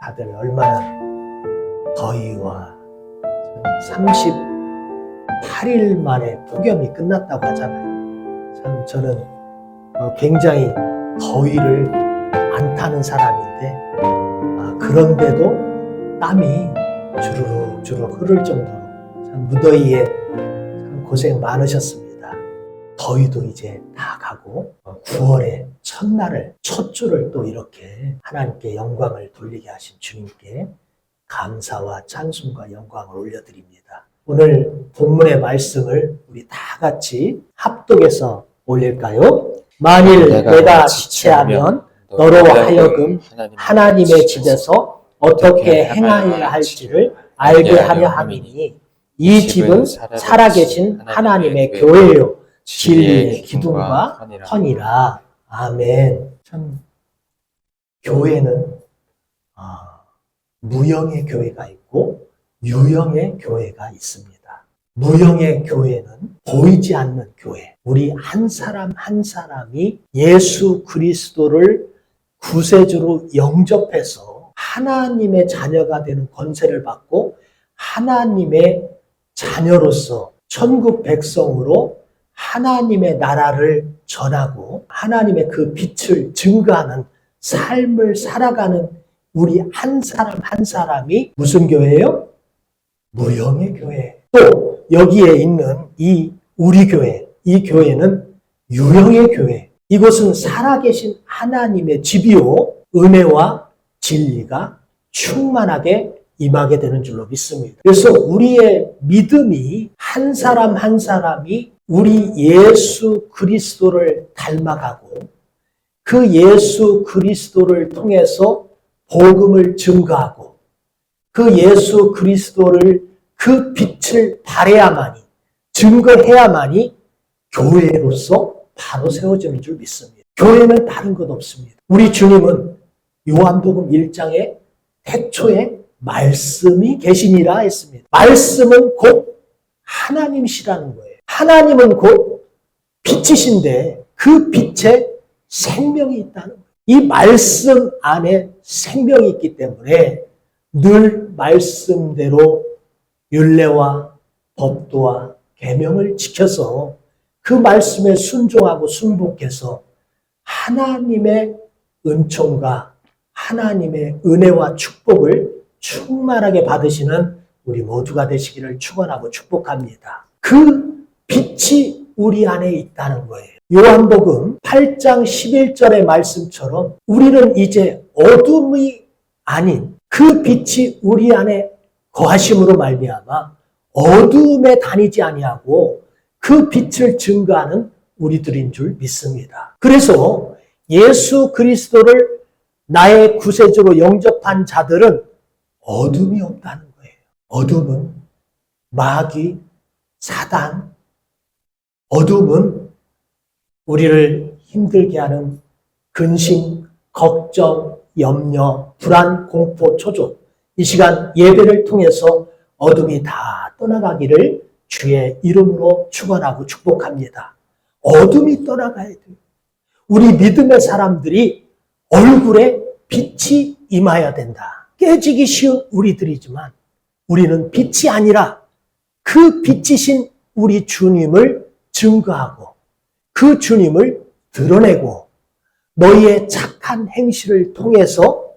다들 얼마나 더위와 38일 만에 폭염이 끝났다고 하잖아요. 참 저는 굉장히 더위를 안 타는 사람인데 그런데도 땀이 주르륵 흐를 정도로 참 무더위에 참 고생 많으셨습니다. 더위도 이제 다 가고 9월의 첫날을 첫 주를 또 이렇게 하나님께 영광을 돌리게 하신 주님께 감사와 찬송과 영광을 올려드립니다. 오늘 본문의 말씀을 우리 다 같이 합독해서 올릴까요? 만일 내가 지체하면 너로 하여금 하나님의 집에서 어떻게 행하여야 할지를 알게 하려 함이니 이 집은 살아계신 하나님의 교회요 진리의 기둥과 터니라. 아멘. 참 교회는 무형의 교회가 있고 유형의 교회가 있습니다. 무형의 교회는 보이지 않는 교회. 우리 한 사람 한 사람이 예수 그리스도를 구세주로 영접해서 하나님의 자녀가 되는 권세를 받고 하나님의 자녀로서 천국 백성으로 하나님의 나라를 전하고 하나님의 그 빛을 증거하는 삶을 살아가는 우리 한 사람 한 사람이 무슨 교회예요? 무형의 교회. 또 여기에 있는 이 우리 교회, 이 교회는 유형의 교회. 이곳은 살아계신 하나님의 집이요 은혜와 진리가 충만하게 임하게 되는 줄로 믿습니다. 그래서 우리의 믿음이 한 사람 한 사람이 우리 예수 그리스도를 닮아가고 그 예수 그리스도를 통해서 복음을 증거하고 그 예수 그리스도를 그 빛을 발해야만이 증거해야만이 교회로서 바로 세워지는 줄 믿습니다. 교회는 다른 것 없습니다. 우리 주님은 요한복음 1장에 태초에 말씀이 계시니라 했습니다. 말씀은 곧 하나님이시라는 거예요. 하나님은 곧 빛이신데 그 빛에 생명이 있다는 거예요. 이 말씀 안에 생명이 있기 때문에 늘 말씀대로 율례와 법도와 계명을 지켜서 그 말씀에 순종하고 순복해서 하나님의 은총과 하나님의 은혜와 축복을 충만하게 받으시는 우리 모두가 되시기를 축원하고 축복합니다. 그 빛이 우리 안에 있다는 거예요. 요한복음 8장 11절의 말씀처럼 우리는 이제 어둠이 아닌 그 빛이 우리 안에 거하심으로 말미암아 어둠에 다니지 아니하고 그 빛을 증거하는 우리들인 줄 믿습니다. 그래서 예수 그리스도를 나의 구세주로 영접한 자들은 어둠이 없다는 거예요. 어둠은 마귀, 사단, 어둠은 우리를 힘들게 하는 근심, 걱정, 염려, 불안, 공포, 초조. 이 시간 예배를 통해서 어둠이 다 떠나가기를 주의 이름으로 축원하고 축복합니다. 어둠이 떠나가야 돼요. 우리 믿음의 사람들이 얼굴에 빛이 임하여야 된다. 깨지기 쉬운 우리들이지만 우리는 빛이 아니라 그 빛이신 우리 주님을 증거하고 그 주님을 드러내고 너희의 착한 행실을 통해서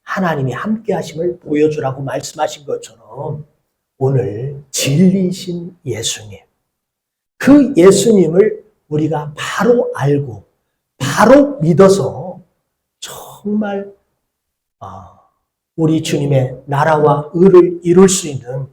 하나님이 함께 하심을 보여주라고 말씀하신 것처럼 오늘 진리이신 예수님, 그 예수님을 우리가 바로 알고 바로 믿어서 정말 우리 주님의 나라와 의를 이룰 수 있는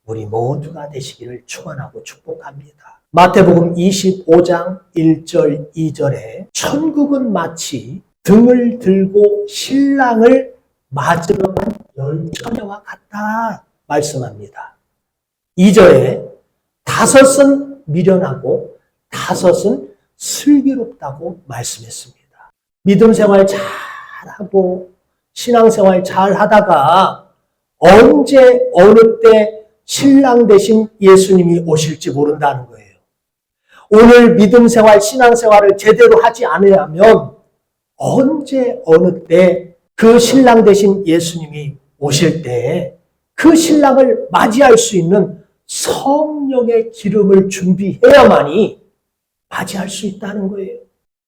우리 모두가 되시기를 축원하고 축복합니다. 마태복음 25장 1절 2절에 천국은 마치 등을 들고 신랑을 맞으러 간 열처녀와 같다 말씀합니다. 2절에 5은 미련하고 5은 슬기롭다고 말씀했습니다. 믿음 생활 잘하고 신앙생활 잘하다가 언제 어느 때 신랑 되신 예수님이 오실지 모른다는 거예요. 오늘 믿음 생활, 신앙 생활을 제대로 하지 않으려면 언제 어느 때 그 신랑 되신 예수님이 오실 때 그 신랑을 맞이할 수 있는 성령의 기름을 준비해야만이 맞이할 수 있다는 거예요.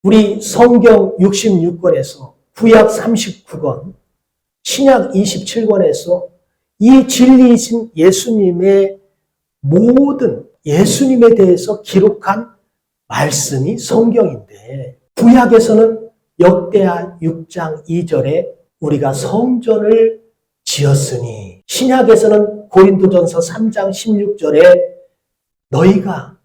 우리 성경 66권에서 구약 39권, 신약 27권에서 이 진리이신 예수님의 모든 예수님에 대해서 기록한 말씀이 성경인데, 구약에서는 역대하 6장 2절에 우리가 성전을 지었으니, 신약에서는 고린도전서 3장 16절에 너희가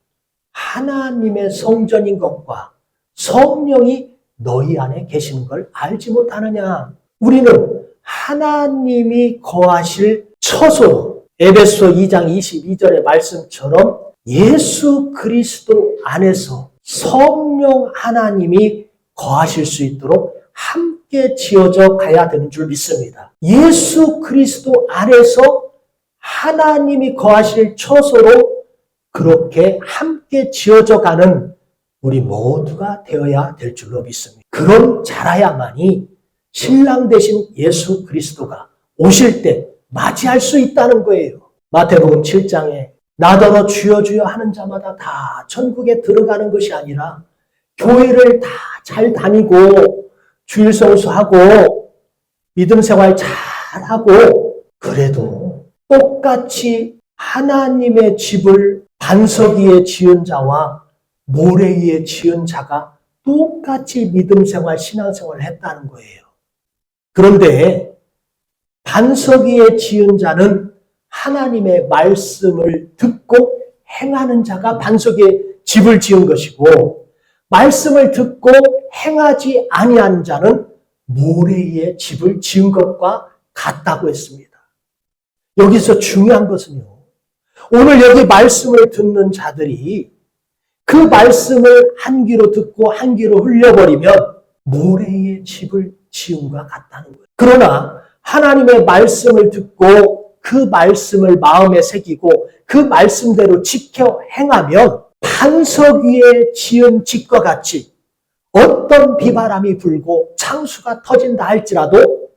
하나님의 성전인 것과 성령이 너희 안에 계시는 걸 알지 못하느냐. 우리는 하나님이 거하실 처소, 에베소 2장 22절의 말씀처럼 예수 그리스도 안에서 성령 하나님이 거하실 수 있도록 함께 지어져 가야 되는 줄 믿습니다. 예수 그리스도 안에서 하나님이 거하실 처소로 그렇게 함께 지어져 가는 우리 모두가 되어야 될 줄로 믿습니다. 그런 자라야만이 신랑 되신 예수 그리스도가 오실 때 맞이할 수 있다는 거예요. 마태복음 7장에 나더러 주여 주여 하는 자마다 다 천국에 들어가는 것이 아니라 교회를 다 잘 다니고 주일 성수하고 믿음 생활 잘하고 그래도 똑같이 하나님의 집을 반석 위에 지은 자와 모래 위에 지은 자가 똑같이 믿음 생활, 신앙 생활을 했다는 거예요. 그런데 반석 위에 지은 자는 하나님의 말씀을 듣고 행하는 자가 반석 위에 집을 지은 것이고, 말씀을 듣고 행하지 아니하는 자는 모래 위에 집을 지은 것과 같다고 했습니다. 여기서 중요한 것은요, 오늘 여기 말씀을 듣는 자들이 그 말씀을 한 귀로 듣고 한 귀로 흘려버리면 모래 위에 집을 지음과 같다는 거예요. 그러나 하나님의 말씀을 듣고 그 말씀을 마음에 새기고 그 말씀대로 지켜 행하면 반석 위에 지은 집과 같이 어떤 비바람이 불고 창수가 터진다 할지라도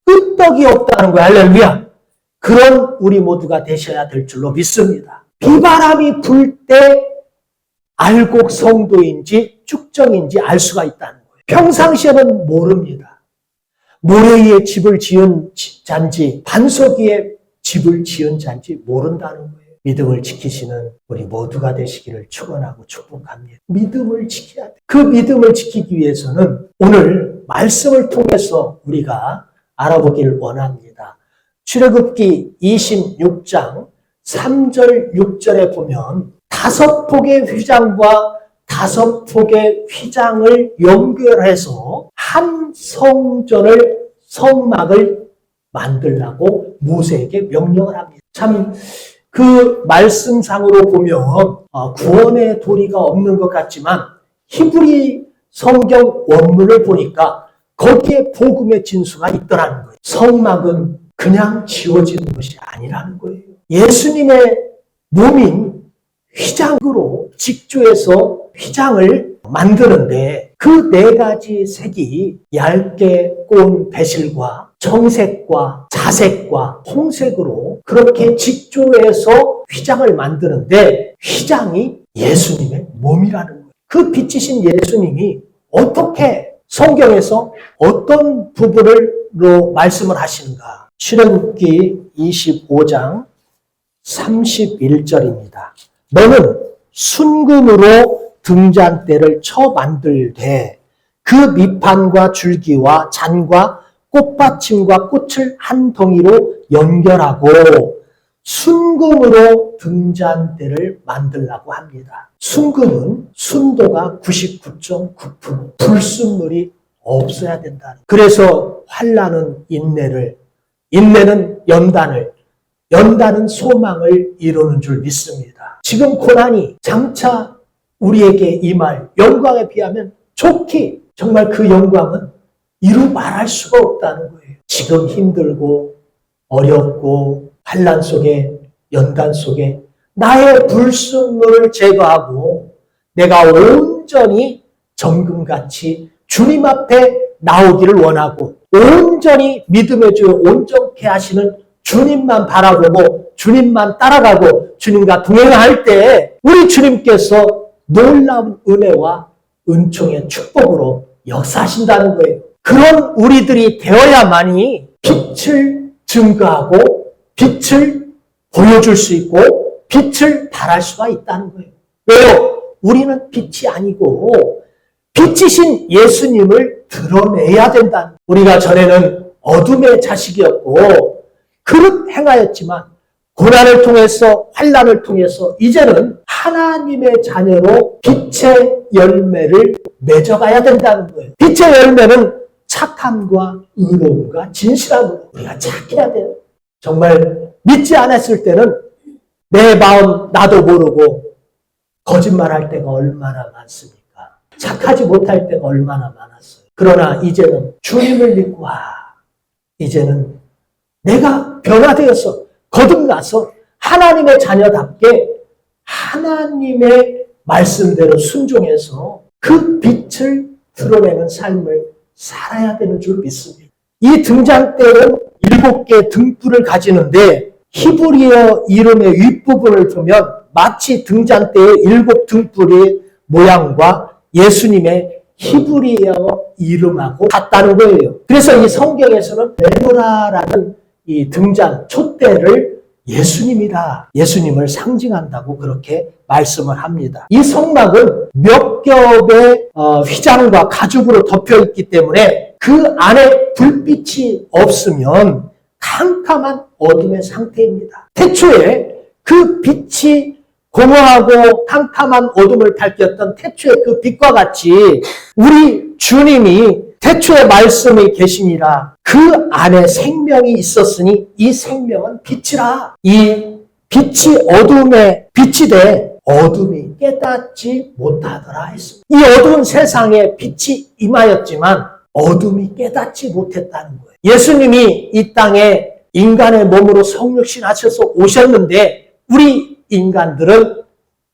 끄떡이 없다는 거예요. 할렐루야. 그런 우리 모두가 되셔야 될 줄로 믿습니다. 비바람이 불 때 알곡 성도인지 쭉정인지 알 수가 있다는 거예요. 평상시에는 모릅니다. 모래 위에 집을 지은 자인지 반석 위에 집을 지은 자인지 모른다는 거예요. 믿음을 지키시는 우리 모두가 되시기를 축원하고 축복합니다. 믿음을 지켜야 돼요. 그 믿음을 지키기 위해서는 오늘 말씀을 통해서 우리가 알아보기를 원합니다. 출애굽기 26장 3절 6절에 보면 5폭의 휘장과 5폭의 휘장을 연결해서 한 성막을 만들라고 모세에게 명령을 합니다. 참 그 말씀상으로 보면 구원의 도리가 없는 것 같지만 히브리 성경 원문을 보니까 거기에 복음의 진수가 있더라는 거예요. 성막은 그냥 지어지는 것이 아니라는 거예요. 예수님의 몸인 휘장으로 직조해서 휘장을 만드는데 그 4가지 색이 얇게 꼬은 배실과 청색과 자색과 홍색으로 그렇게 직조해서 휘장을 만드는데 휘장이 예수님의 몸이라는 거예요. 그 빛이신 예수님이 어떻게 성경에서 어떤 부분으로 말씀을 하시는가? 출애굽기 25장 31절입니다. 너는 순금으로 등잔대를 쳐 만들되 그 밑판과 줄기와 잔과 꽃받침과 꽃을 한 덩이로 연결하고 순금으로 등잔대를 만들라고 합니다. 순금은 순도가 99.9%, 불순물이 없어야 된다. 그래서 환난은 인내는 연단은 소망을 이루는 줄 믿습니다. 지금 고난이 장차 우리에게 임할 영광에 비하면 좋기, 정말 그 영광은 이루 말할 수가 없다는 거예요. 지금 힘들고 어렵고 환난 속에 연단 속에 나의 불순물을 제거하고 내가 온전히 정금같이 주님 앞에 나오기를 원하고 온전히 믿음의 주요 온전케 하시는 주님만 바라보고 주님만 따라가고 주님과 동행할 때 우리 주님께서 놀라운 은혜와 은총의 축복으로 역사하신다는 거예요. 그런 우리들이 되어야만이 빛을 증거하고 빛을 보여줄 수 있고 빛을 발할 수가 있다는 거예요. 왜요? 우리는 빛이 아니고 빛이신 예수님을 드러내야 된다는 거예요. 우리가 전에는 어둠의 자식이었고 그릇 행하였지만 고난을 통해서 환난을 통해서 이제는 하나님의 자녀로 빛의 열매를 맺어가야 된다는 거예요. 빛의 열매는 착함과 의로움과 진실함으로 우리가 착해야 돼요. 정말 믿지 않았을 때는 내 마음 나도 모르고 거짓말할 때가 얼마나 많습니까? 착하지 못할 때가 얼마나 많았어요. 그러나 이제는 주님을 믿고 이제는 내가 변화되어서 거듭나서 하나님의 자녀답게 하나님의 말씀대로 순종해서 그 빛을 드러내는 삶을 살아야 되는 줄 믿습니다. 이 등잔대는 7개의 등불을 가지는데 히브리어 이름의 윗부분을 보면 마치 등잔대의 7 등불의 모양과 예수님의 히브리어 이름하고 같다는 거예요. 그래서 이 성경에서는 메노라라는 이 등잔, 촛대를 예수님을 상징한다고 그렇게 말씀을 합니다. 이 성막은 몇 겹의 휘장과 가죽으로 덮여 있기 때문에 그 안에 불빛이 없으면 캄캄한 어둠의 상태입니다. 태초에 그 빛이 공허하고 캄캄한 어둠을 밝혔던 태초의 그 빛과 같이 우리 주님이 태초의 말씀이 계시니라 그 안에 생명이 있었으니 이 생명은 빛이라. 이 빛이 어둠에 빛이 돼 어둠이 깨닫지 못하더라 했습니다. 이 어두운 세상에 빛이 임하였지만 어둠이 깨닫지 못했다는 거예요. 예수님이 이 땅에 인간의 몸으로 성육신하셔서 오셨는데 우리 인간들은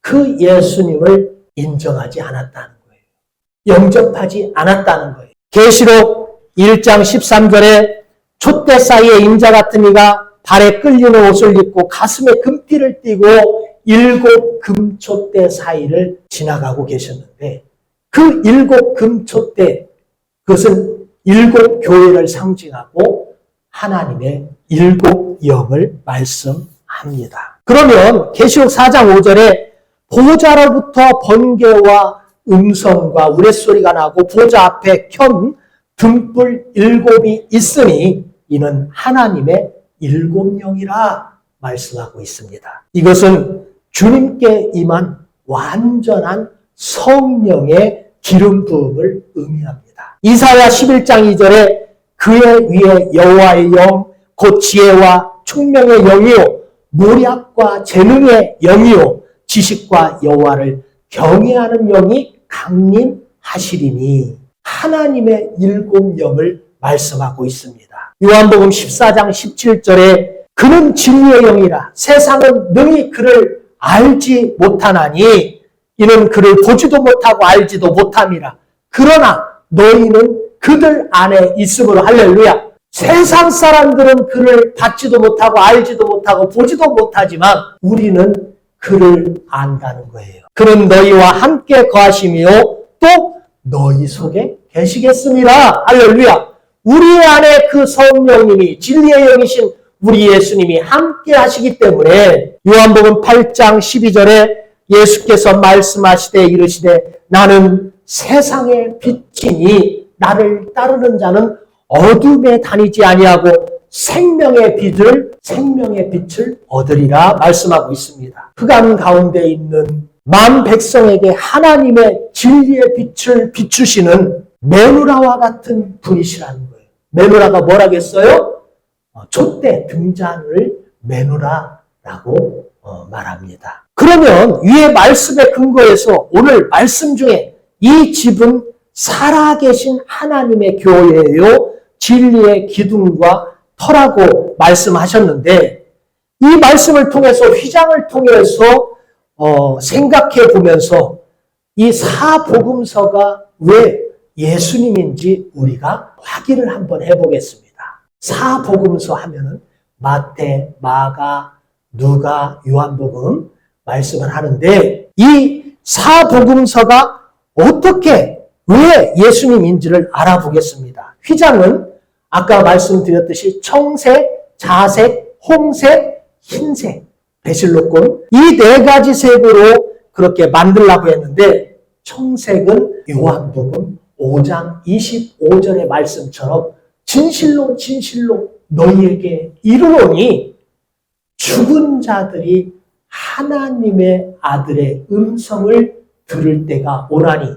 그 예수님을 인정하지 않았다는 거예요. 영접하지 않았다는 거예요. 계시록 1장 13절에 촛대 사이에 인자 같은 이가 발에 끌리는 옷을 입고 가슴에 금띠를 띠고 7 금촛대 사이를 지나가고 계셨는데 그 7 금촛대 그것은 7 교회를 상징하고 하나님의 7 영을 말씀합니다. 그러면 계시록 4장 5절에 보좌로부터 번개와 음성과 우레소리가 나고 보좌 앞에 켠 등불 7이 있으니 이는 하나님의 7 영이라 말씀하고 있습니다. 이것은 주님께 임한 완전한 성령의 기름 부음을 의미합니다. 이사야 11장 2절에 그의 위에 여호와의 영, 곧 지혜와 총명의 영이요 모략과 재능의 영이요 지식과 여호와를 경외하는 영이 강림하시리니 하나님의 7 영을 말씀하고 있습니다. 요한복음 14장 17절에 그는 진리의 영이라 세상은 능히 그를 알지 못하나니 이는 그를 보지도 못하고 알지도 못함이라. 그러나 너희는 그들 안에 있으므로 할렐루야. 세상 사람들은 그를 받지도 못하고 알지도 못하고 보지도 못하지만 우리는 그를 안다는 거예요. 그는 너희와 함께 거하시며 또 너희 속에 계시겠습니다. 할렐루야. 우리 안에 그 성령님이 진리의 영이신 우리 예수님이 함께 하시기 때문에 요한복음 8장 12절에 예수께서 말씀하시되 이르시되 나는 세상의 빛이니 나를 따르는 자는 어둠에 다니지 아니하고 생명의 빛을 얻으리라 말씀하고 있습니다. 흑암 가운데 있는 만 백성에게 하나님의 진리의 빛을 비추시는 메누라와 같은 분이시라는 거예요. 메누라가 뭐라겠어요? 촛대 등잔을 메누라라고 말합니다. 그러면 위의 말씀에 근거해서 오늘 말씀 중에 이 집은 살아계신 하나님의 교회예요. 진리의 기둥과 터라고 말씀하셨는데 이 말씀을 통해서 휘장을 통해서 생각해 보면서 이 사복음서가 왜 예수님인지 우리가 확인을 한번 해보겠습니다. 사복음서 하면은 마태, 마가, 누가, 요한복음 말씀을 하는데 이 사복음서가 어떻게 왜 예수님인지를 알아보겠습니다. 휘장은 아까 말씀드렸듯이 청색, 자색, 홍색, 흰색, 베실로금 이 네 가지 색으로 그렇게 만들라고 했는데 청색은 요한복음 5장 25절의 말씀처럼 진실로 진실로 너희에게 이르노니 죽은 자들이 하나님의 아들의 음성을 들을 때가 오나니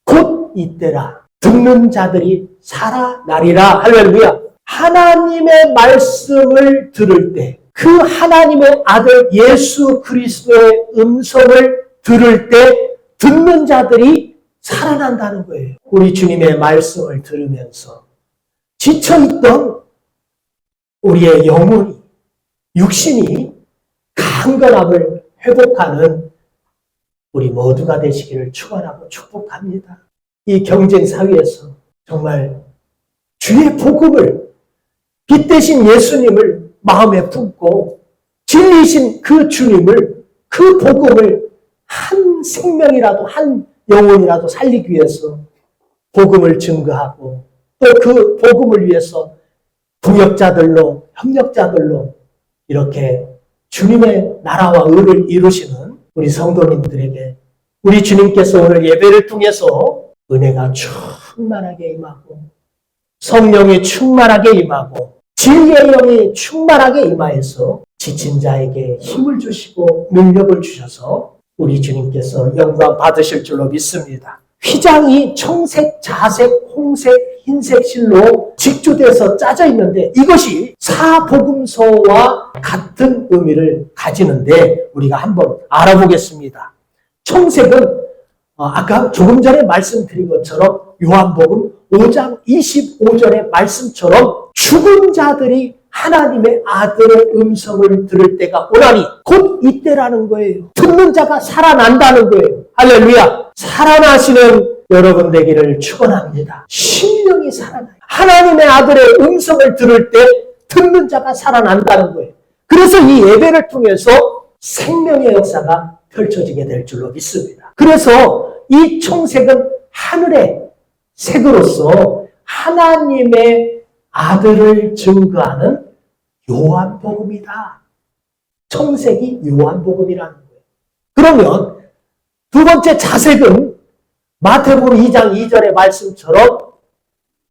곧 이때라 듣는 자들이 살아나리라. 할렐루야. 하나님의 말씀을 들을 때 그 하나님의 아들 예수 그리스도의 음성을 들을 때 듣는 자들이 살아난다는 거예요. 우리 주님의 말씀을 들으면서 지쳐있던 우리의 영혼이, 육신이 강건함을 회복하는 우리 모두가 되시기를 축원하고 축복합니다. 이 경쟁 사회에서 정말 주의 복음을 빛 대신 예수님을 마음에 품고 진리이신 그 주님을 그 복음을 한 생명이라도 한 영혼이라도 살리기 위해서 복음을 증거하고 또 그 복음을 위해서 동역자들로 협력자들로 이렇게 주님의 나라와 의를 이루시는 우리 성도님들에게 우리 주님께서 오늘 예배를 통해서 은혜가 충만하게 임하고 성령이 충만하게 임하고 진리의 영이 충만하게 임하여서 지친 자에게 힘을 주시고 능력을 주셔서 우리 주님께서 영광 받으실 줄로 믿습니다. 휘장이 청색, 자색, 홍색, 흰색 실로 직조돼서 짜져 있는데 이것이 사복음서와 같은 의미를 가지는데 우리가 한번 알아보겠습니다. 청색은 아까 조금 전에 말씀드린 것처럼 요한복음 5장 25절의 말씀처럼 죽은 자들이 하나님의 아들의 음성을 들을 때가 오나니 곧 이때라는 거예요. 듣는 자가 살아난다는 거예요. 할렐루야. 살아나시는 여러분 되기를 축원합니다. 심령이 살아나요. 하나님의 아들의 음성을 들을 때 듣는 자가 살아난다는 거예요. 그래서 이 예배를 통해서 생명의 역사가 펼쳐지게 될 줄로 믿습니다. 그래서 이 청색은 하늘의 색으로서 하나님의 아들을 증거하는 요한복음이다. 청색이 요한복음이라는 거예요. 그러면 두 번째 자색은 마태복음 2장 2절의 말씀처럼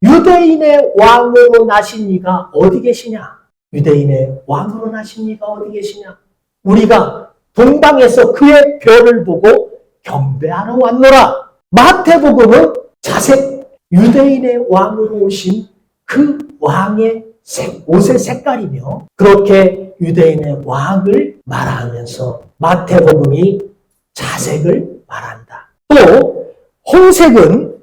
유대인의 왕으로 나신 이가 어디 계시냐? 유대인의 왕으로 나신 이가 어디 계시냐? 우리가 동방에서 그의 별을 보고 경배하러 왔노라. 마태복음은 자색 유대인의 왕으로 오신 그 왕의 옷의 색깔이며 그렇게 유대인의 왕을 말하면서 마태복음이 자색을 말한다. 또 홍색은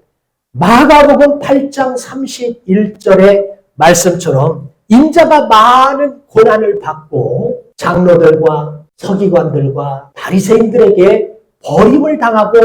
마가복음 8장 31절의 말씀처럼 인자가 많은 고난을 받고 장로들과 서기관들과 바리새인들에게 버림을 당하고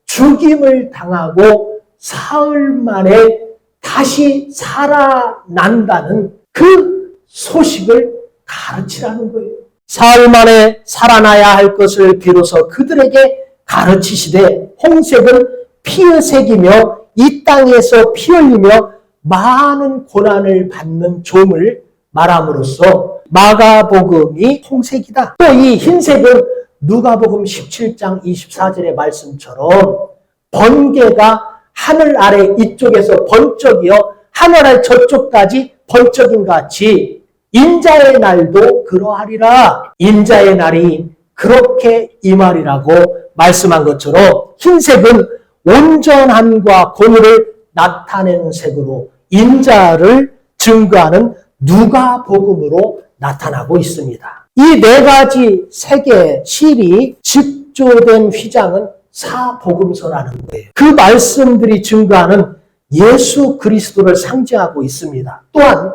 죽임을 당하고 사흘 만에 다시 살아난다는 그 소식을 가르치라는 거예요. 사흘 만에 살아나야 할 것을 비로소 그들에게 가르치시되 홍색은 피의 색이며 이 땅에서 피 흘리며 많은 고난을 받는 종을 말함으로써 마가복음이 홍색이다. 또 이 흰색은 누가복음 17장 24절의 말씀처럼 번개가 하늘 아래 이쪽에서 번쩍이어 하늘 아래 저쪽까지 번쩍인 같이 인자의 날도 그러하리라. 인자의 날이 그렇게 임하리라고 말씀한 것처럼 흰색은 온전함과 공의를 나타내는 색으로 인자를 증거하는 누가복음으로 나타나고 있습니다. 이 네 가지 색의 실이 집조된 휘장은 사복음서라는 거예요. 그 말씀들이 증거하는 예수 그리스도를 상징하고 있습니다. 또한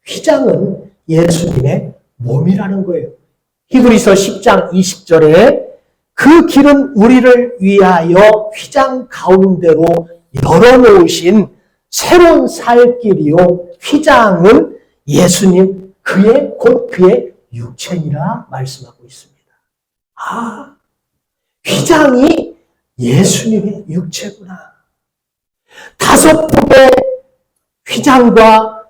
휘장은 예수님의 몸이라는 거예요. 히브리서 10장 20절에 그 길은 우리를 위하여 휘장 가운데로 열어놓으신 새로운 살 길이요 휘장은 예수님 곧 그의 육체니라 말씀하고 있습니다. 아, 휘장이 예수님의 육체구나. 5폭의 휘장과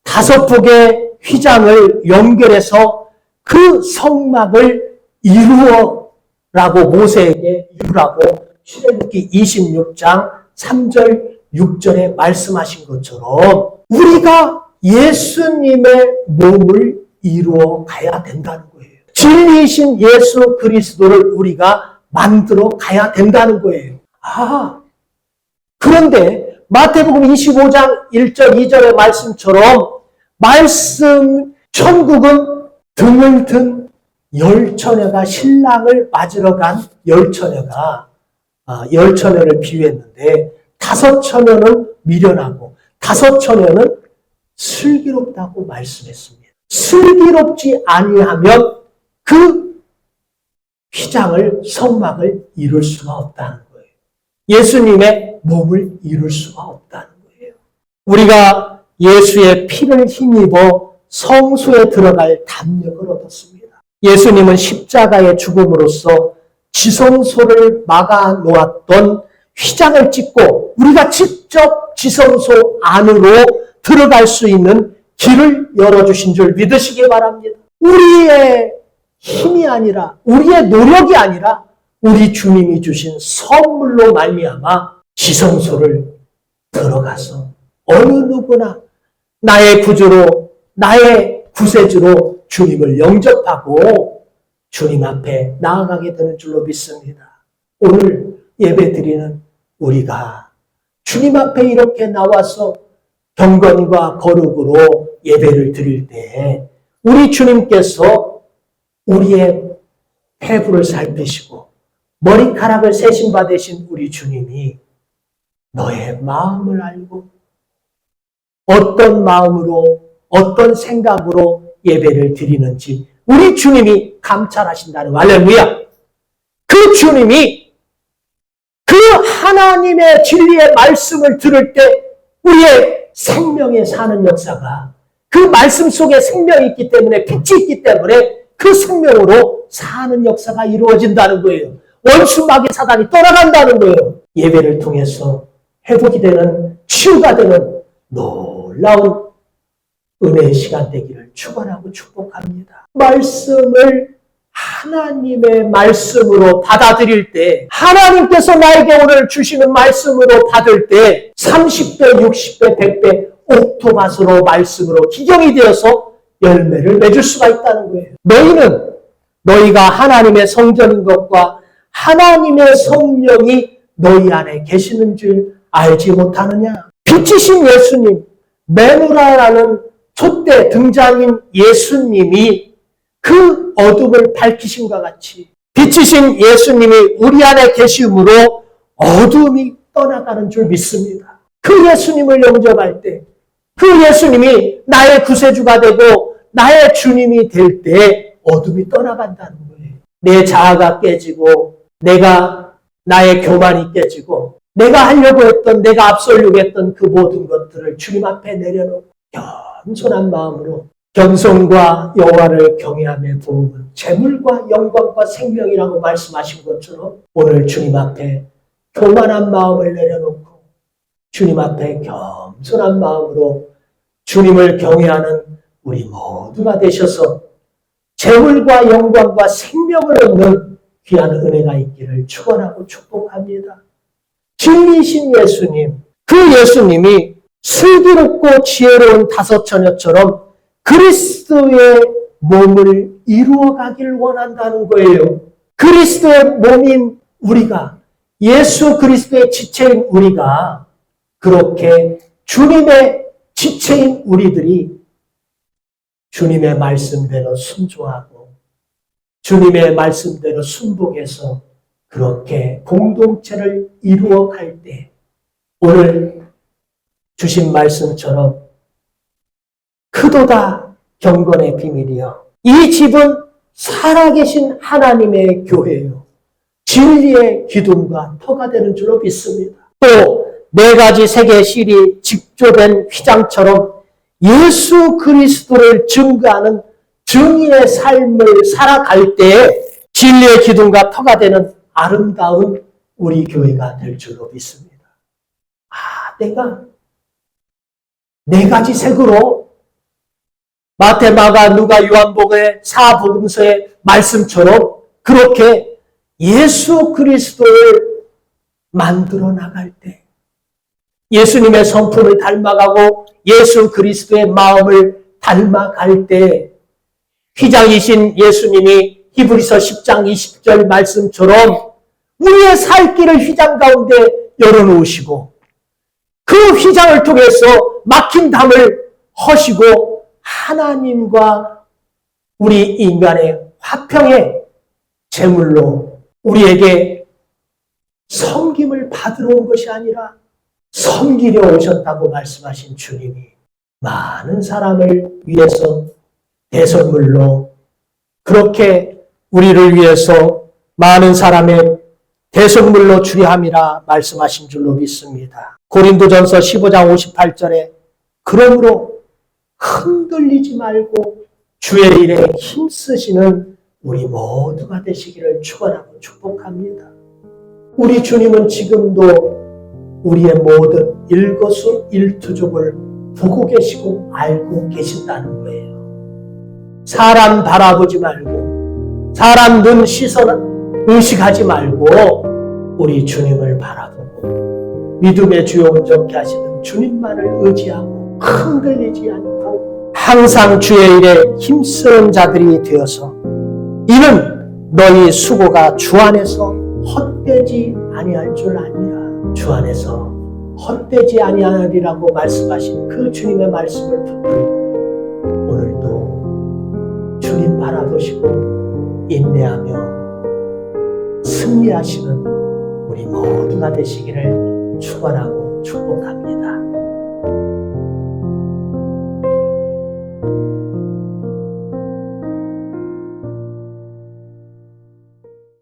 5폭의 휘장을 연결해서 그 성막을 이루어라고 모세에게 이루라고 출애굽기 26장 3절 6절에 말씀하신 것처럼 우리가 예수님의 몸을 이루어 가야 된다는 거예요. 진리이신 예수 그리스도를 우리가 만들어 가야 된다는 거예요. 그런데 마태복음 25장 1절 2절의 말씀처럼 천국은 등을 든 열처녀가 신랑을 맞으러 간 열처녀가 열처녀를 비유했는데 5처녀는 미련하고 5처녀는 슬기롭다고 말씀했습니다. 슬기롭지 아니하면 그 휘장을 성막을 이룰 수가 없다는 거예요. 예수님의 몸을 이룰 수가 없다는 거예요. 우리가 예수의 피를 힘입어 성소에 들어갈 담력을 얻었습니다. 예수님은 십자가의 죽음으로써 지성소를 막아 놓았던 휘장을 찢고 우리가 직접 지성소 안으로 들어갈 수 있는 길을 열어주신 줄 믿으시기 바랍니다. 우리의 힘이 아니라 우리의 노력이 아니라 우리 주님이 주신 선물로 말미암아 지성소를 들어가서 어느 누구나 나의 구주로 나의 구세주로 주님을 영접하고 주님 앞에 나아가게 되는 줄로 믿습니다. 오늘 예배드리는 우리가 주님 앞에 이렇게 나와서 경건과 거룩으로 예배를 드릴 때 우리 주님께서 우리의 폐부를 살피시고 머리카락을 세심받으신 우리 주님이 너의 마음을 알고 어떤 마음으로 어떤 생각으로 예배를 드리는지 우리 주님이 감찰하신다는 거예요. 할렐루야. 그 주님이 그 하나님의 진리의 말씀을 들을 때 우리의 생명에 사는 역사가 그 말씀 속에 생명이 있기 때문에 빛이 있기 때문에 그 생명으로 사는 역사가 이루어진다는 거예요. 원수 마귀 사단이 떠나간다는 거예요. 예배를 통해서 회복이 되는 치유가 되는 놀라운 은혜의 시간 되기를 축원하고 축복합니다. 말씀을 하나님의 말씀으로 받아들일 때 하나님께서 나에게 오늘 주시는 말씀으로 받을 때 30배, 60배, 100배 옥토밭으로 말씀으로 기경이 되어서 열매를 맺을 수가 있다는 거예요. 너희가 하나님의 성전인 것과 하나님의 성령이 너희 안에 계시는 줄 알지 못하느냐. 빛이신 예수님, 메누라라는 촛대 등장인 예수님이 그 어둠을 밝히신과 같이 빛이신 예수님이 우리 안에 계심으로 어둠이 떠나가는 줄 믿습니다. 그 예수님을 영접할 때 그 예수님이 나의 구세주가 되고 나의 주님이 될 때 어둠이 떠나간다는 거예요. 내 자아가 깨지고 나의 교만이 깨지고 내가 하려고 했던 내가 앞서려고 했던 그 모든 것들을 주님 앞에 내려놓고 겸손한 마음으로 겸손과 여호와를 경외함의 보응은 재물과 영광과 생명이라고 말씀하신 것처럼 오늘 주님 앞에 교만한 마음을 내려놓고 주님 앞에 겸손한 마음으로 주님을 경외하는 우리 모두가 되셔서 재물과 영광과 생명을 얻는 귀한 은혜가 있기를 축원하고 축복합니다. 진리이신 예수님, 그 예수님이 슬기롭고 지혜로운 5처녀처럼 그리스도의 몸을 이루어가길 원한다는 거예요. 그리스도의 몸인 우리가, 예수 그리스도의 지체인 우리가 그렇게 주님의 지체인 우리들이 주님의 말씀대로 순종하고 주님의 말씀대로 순복해서 그렇게 공동체를 이루어갈 때 오늘 주신 말씀처럼 크도다 경건의 비밀이여. 이 집은 살아계신 하나님의 교회요. 진리의 기둥과 터가 되는 줄로 믿습니다. 또 네 가지 세계 실이 직조된 휘장처럼 예수 그리스도를 증거하는 정의의 삶을 살아갈 때 진리의 기둥과 터가 되는 아름다운 우리 교회가 될 줄로 믿습니다. 내가 네 가지 색으로 마태, 마가, 누가, 요한복음의 사복음서의 말씀처럼 그렇게 예수 그리스도를 만들어 나갈 때 예수님의 성품을 닮아가고 예수 그리스도의 마음을 닮아갈 때 휘장이신 예수님이 히브리서 10장 20절 말씀처럼 우리의 살 길을 휘장 가운데 열어놓으시고 그 휘장을 통해서 막힌 담을 허시고 하나님과 우리 인간의 화평의 제물로 우리에게 섬김을 받으러 온 것이 아니라 섬기려 오셨다고 말씀하신 주님이 많은 사람을 위해서 대선물로 그렇게 우리를 위해서 많은 사람의 대선물로 주려 함이라 말씀하신 줄로 믿습니다. 고린도전서 15장 58절에 그러므로 흔들리지 말고 주의 일에 힘쓰시는 우리 모두가 되시기를 축원하고 축복합니다. 우리 주님은 지금도 우리의 모든 일거수일투족을 보고 계시고 알고 계신다는 거예요. 사람 바라보지 말고 사람 눈 시선 의식하지 말고 우리 주님을 바라보고 믿음의 주요 온전케 하시는 주님만을 의지하고 흔들리지 않고 항상 주의 일에 힘쓰는 자들이 되어서 이는 너희 수고가 주 안에서 헛되지 아니할 줄 아니라 주 안에서 헛되지 아니하리라고 말씀하신 그 주님의 말씀을 붙들고 오늘도 주님 바라보시고 인내하며 승리하시는 우리 모두가 되시기를 축원하고 축복합니다.